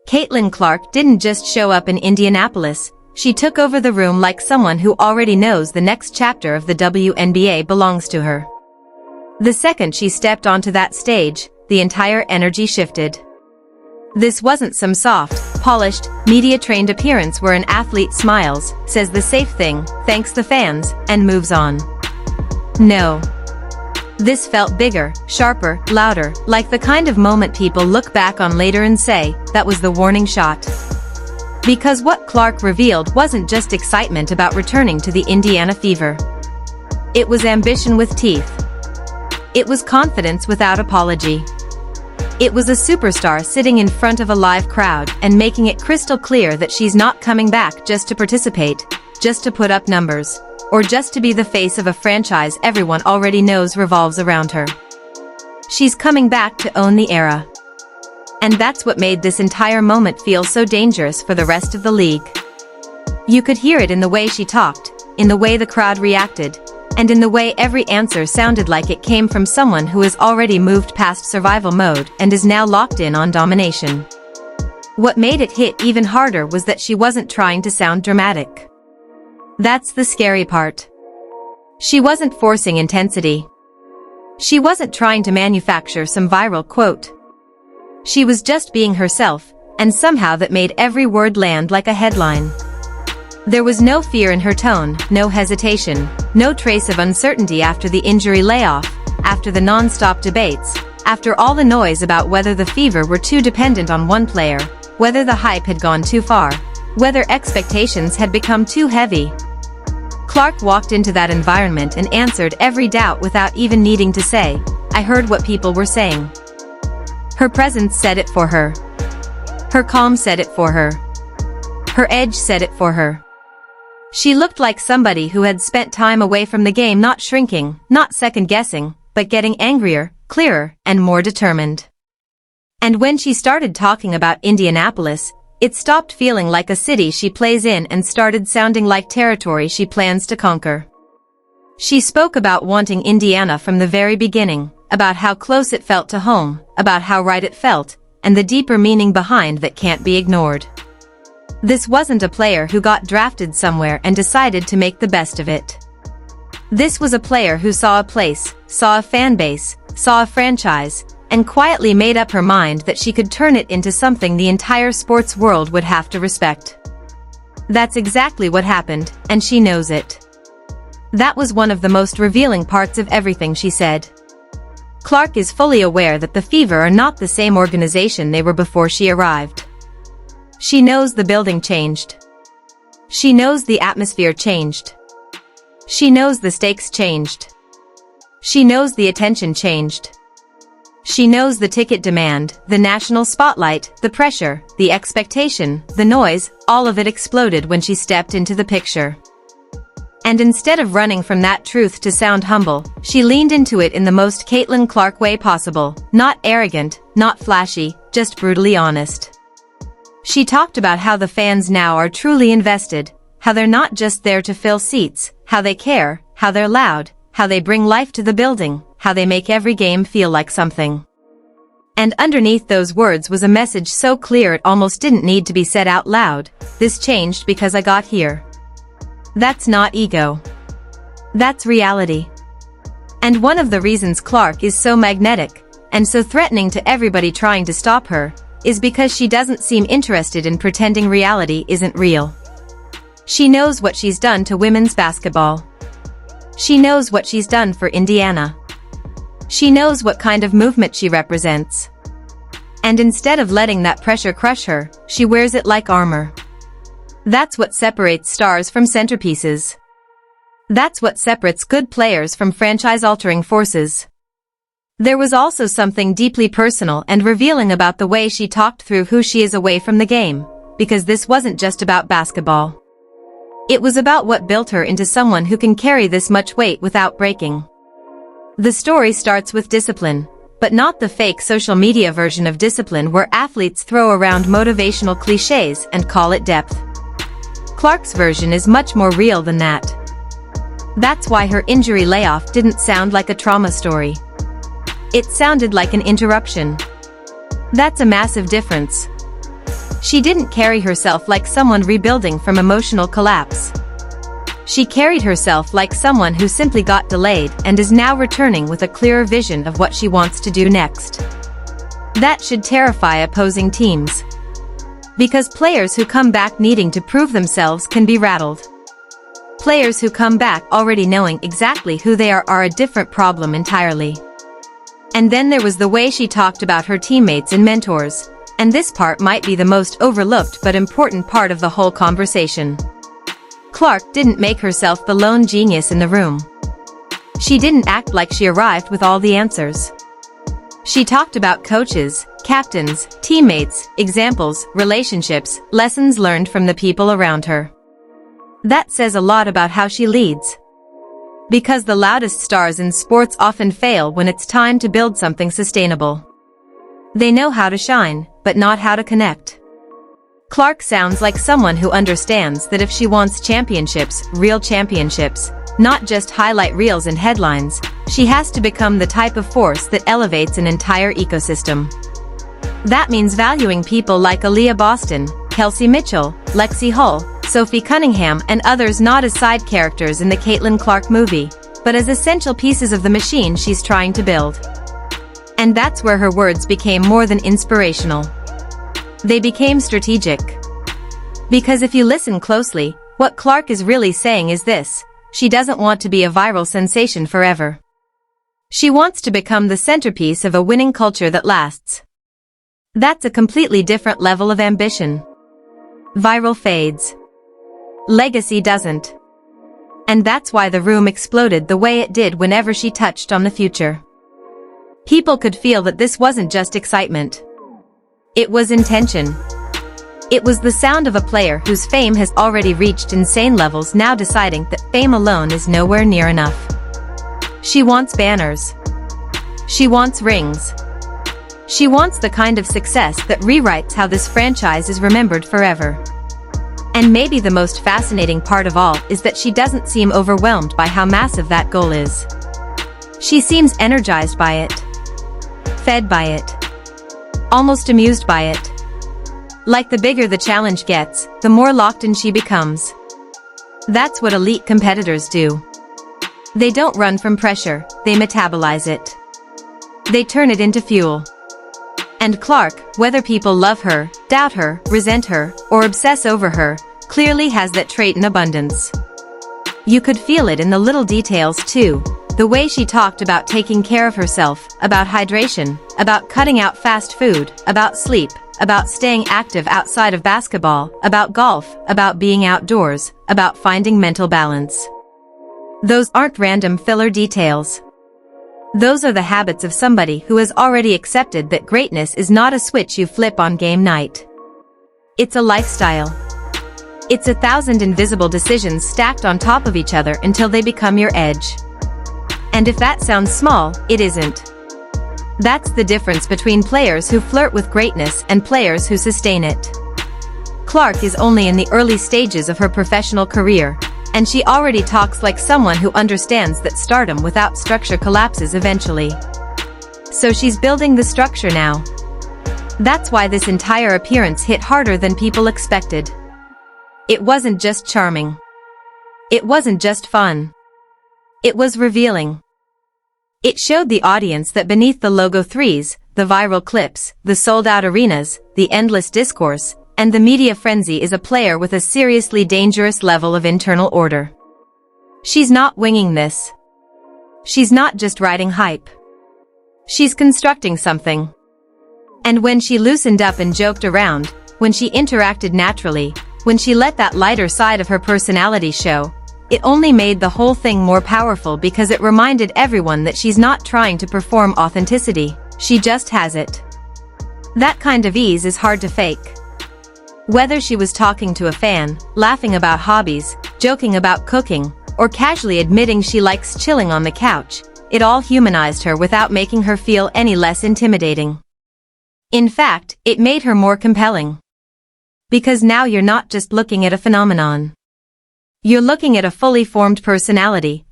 Caitlin Clark didn't just show up in Indianapolis, she took over the room like someone who already knows the next chapter of the WNBA belongs to her. The second she stepped onto that stage, the entire energy shifted. This wasn't some soft, polished, media-trained appearance where an athlete smiles, says the safe thing, thanks the fans, and moves on. No. This felt bigger, sharper, louder, like the kind of moment people look back on later and say, that was the warning shot. Because what Clark revealed wasn't just excitement about returning to the Indiana Fever. It was ambition with teeth. It was confidence without apology. It was a superstar sitting in front of a live crowd and making it crystal clear that she's not coming back just to participate, just to put up numbers, or just to be the face of a franchise everyone already knows revolves around her. She's coming back to own the era. And that's what made this entire moment feel so dangerous for the rest of the league. You could hear it in the way she talked, in the way the crowd reacted, and in the way every answer sounded like it came from someone who has already moved past survival mode and is now locked in on domination. What made it hit even harder was that she wasn't trying to sound dramatic. That's the scary part. She wasn't forcing intensity. She wasn't trying to manufacture some viral quote. She was just being herself, and somehow that made every word land like a headline. There was no fear in her tone, no hesitation, no trace of uncertainty after the injury layoff, after the non-stop debates, after all the noise about whether the Fever were too dependent on one player, whether the hype had gone too far, whether expectations had become too heavy. Clark walked into that environment and answered every doubt without even needing to say, "I heard what people were saying." Her presence said it for her. Her calm said it for her. Her edge said it for her. She looked like somebody who had spent time away from the game, not shrinking, not second-guessing, but getting angrier, clearer, and more determined. And when she started talking about Indianapolis, it stopped feeling like a city she plays in and started sounding like territory she plans to conquer. She spoke about wanting Indiana from the very beginning, about how close it felt to home, about how right it felt, and the deeper meaning behind that can't be ignored. This wasn't a player who got drafted somewhere and decided to make the best of it. This was a player who saw a place, saw a fan base, saw a franchise, and quietly made up her mind that she could turn it into something the entire sports world would have to respect. That's exactly what happened, and she knows it. That was one of the most revealing parts of everything she said. Clark is fully aware that the Fever are not the same organization they were before she arrived. She knows the building changed. She knows the atmosphere changed. She knows the stakes changed. She knows the attention changed. She knows the ticket demand, the national spotlight, the pressure, the expectation, the noise, all of it exploded when she stepped into the picture. And instead of running from that truth to sound humble, she leaned into it in the most Caitlin Clark way possible, not arrogant, not flashy, just brutally honest. She talked about how the fans now are truly invested, how they're not just there to fill seats, how they care, how they're loud, how they bring life to the building, how they make every game feel like something. And underneath those words was a message so clear it almost didn't need to be said out loud: "This changed because I got here." That's not ego. That's reality. And one of the reasons Clark is so magnetic, and so threatening to everybody trying to stop her, is because she doesn't seem interested in pretending reality isn't real. She knows what she's done to women's basketball. She knows what she's done for Indiana. She knows what kind of movement she represents. And instead of letting that pressure crush her, she wears it like armor. That's what separates stars from centerpieces. That's what separates good players from franchise-altering forces. There was also something deeply personal and revealing about the way she talked through who she is away from the game, because this wasn't just about basketball. It was about what built her into someone who can carry this much weight without breaking. The story starts with discipline, but not the fake social media version of discipline where athletes throw around motivational cliches and call it depth. Clark's version is much more real than that. That's why her injury layoff didn't sound like a trauma story. It sounded like an interruption. That's a massive difference. She didn't carry herself like someone rebuilding from emotional collapse. She carried herself like someone who simply got delayed and is now returning with a clearer vision of what she wants to do next. That should terrify opposing teams. Because players who come back needing to prove themselves can be rattled. Players who come back already knowing exactly who they are a different problem entirely. And then there was the way she talked about her teammates and mentors, and this part might be the most overlooked but important part of the whole conversation. Clark didn't make herself the lone genius in the room. She didn't act like she arrived with all the answers. She talked about coaches, captains, teammates, examples, relationships, lessons learned from the people around her. That says a lot about how she leads. Because the loudest stars in sports often fail when it's time to build something sustainable. They know how to shine, but not how to connect. Clark sounds like someone who understands that if she wants championships, real championships, not just highlight reels and headlines, she has to become the type of force that elevates an entire ecosystem. That means valuing people like Aaliyah Boston, Kelsey Mitchell, Lexi Hull, Sophie Cunningham and others not as side characters in the Caitlin Clark movie, but as essential pieces of the machine she's trying to build. And that's where her words became more than inspirational. They became strategic. Because if you listen closely, what Clark is really saying is this: she doesn't want to be a viral sensation forever. She wants to become the centerpiece of a winning culture that lasts. That's a completely different level of ambition. Viral fades. Legacy doesn't. And that's why the room exploded the way it did whenever she touched on the future. People could feel that this wasn't just excitement. It was intention. It was the sound of a player whose fame has already reached insane levels now deciding that fame alone is nowhere near enough. She wants banners. She wants rings. She wants the kind of success that rewrites how this franchise is remembered forever. And maybe the most fascinating part of all is that she doesn't seem overwhelmed by how massive that goal is. She seems energized by it. Fed by it. Almost amused by it. Like the bigger the challenge gets, the more locked in she becomes. That's what elite competitors do. They don't run from pressure, they metabolize it. They turn it into fuel. And Clark, whether people love her, doubt her, resent her, or obsess over her, clearly has that trait in abundance. You could feel it in the little details too. The way she talked about taking care of herself, about hydration, about cutting out fast food, about sleep, about staying active outside of basketball, about golf, about being outdoors, about finding mental balance. Those aren't random filler details. Those are the habits of somebody who has already accepted that greatness is not a switch you flip on game night. It's a lifestyle. It's 1,000 invisible decisions stacked on top of each other until they become your edge. And if that sounds small, it isn't. That's the difference between players who flirt with greatness and players who sustain it. Clark is only in the early stages of her professional career, and she already talks like someone who understands that stardom without structure collapses eventually. So she's building the structure now. That's why this entire appearance hit harder than people expected. It wasn't just charming. It wasn't just fun. It was revealing. It showed the audience that beneath the logo threes, the viral clips, the sold-out arenas, the endless discourse, and the media frenzy is a player with a seriously dangerous level of internal order. She's not winging this. She's not just riding hype. She's constructing something. And when she loosened up and joked around, when she interacted naturally, when she let that lighter side of her personality show, it only made the whole thing more powerful because it reminded everyone that she's not trying to perform authenticity, she just has it. That kind of ease is hard to fake. Whether she was talking to a fan, laughing about hobbies, joking about cooking, or casually admitting she likes chilling on the couch, it all humanized her without making her feel any less intimidating. In fact, it made her more compelling. Because now you're not just looking at a phenomenon. You're looking at a fully formed personality,